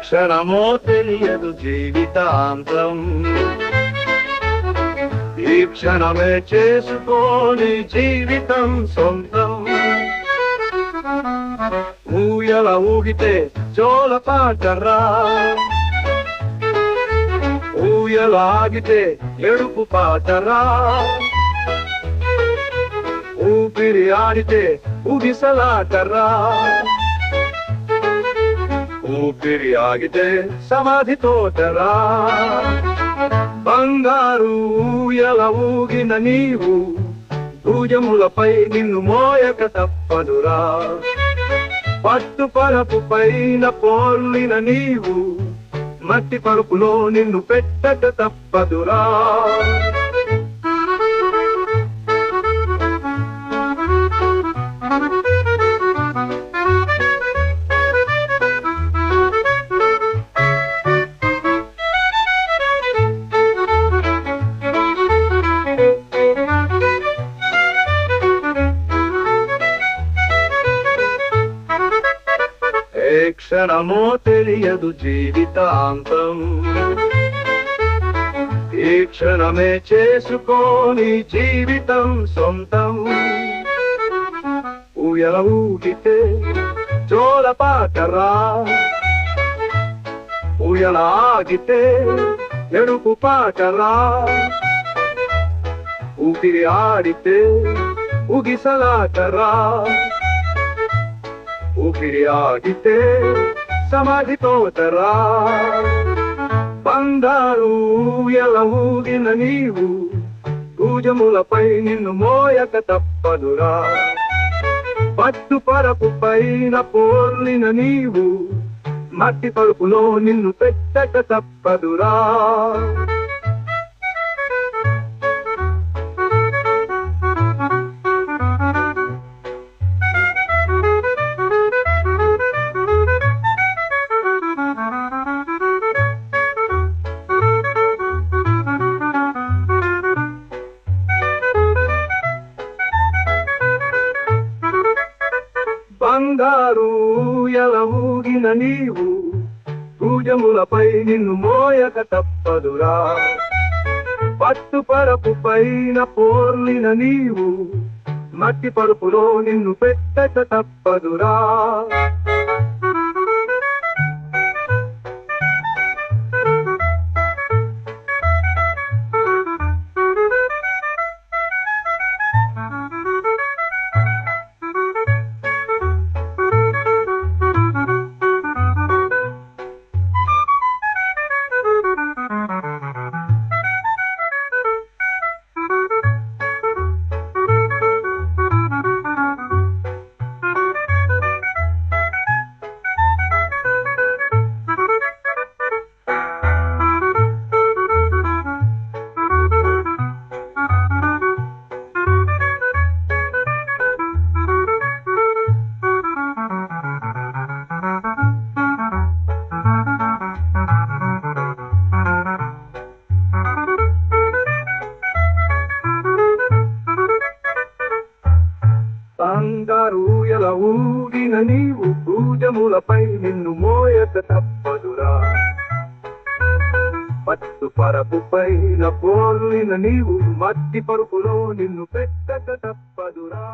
క్షణమో తెలియదు జీవితాంతం, ఈ క్షణమే చేసుకోని జీవితం సొంతం. ఊయల ఊగితే జోల పాటరా, ఊయల ఆగితే ఎడుపు పాటరా, ఊపిరి ఆడితే ఉగిసలాటరా, ఊపిరి ఆగితే సమాధి తోటరా. బంగారు ఊయల ఊగిన నీవు, భుజములపై నిన్ను మోయక తప్పదురా. పట్టు పరపు పైన పోర్లిన నీవు, మట్టి పరుపులో నిన్ను పెట్టక తప్పదురా. ఏ క్షణమో తెలియదు జీవితాంతం, ఈ క్షణమే చేసుకోని జీవితం సొంతం. ఊయల ఊగితే జోల పాటరా, ఊయల ఆగితే ఎడుపు పాటరా, ఊపిరి ఆడితే ఉగిసలాటరా, ఊపిరి ఆగితే సమాధి తోటరా. బంగారు ఊయల ఊగిన నీవు, భుజములపై నిన్ను మోయక తప్పదురా. పట్టు పరపు పైన పోర్లిన నీవు, మట్టి పరుపులో నిన్ను పెట్టక తప్పదురా. బంగారు ఊయల ఊగిన నీవు, భుజములపై నిన్ను మోయక తప్పదురా. పట్టు పరపు పైన పోర్లిన నీవు, మట్టి పరుపులో నిన్ను పెట్టక తప్పదురా. బంగారు ఊయల ఊగిన నీవు, భుజములపై నిన్ను మోయక తప్పదురా. పట్టు పరపు పైన పోర్లిన నీవు, మట్టి పరుపులో నిన్ను పెట్టక తప్పదురా.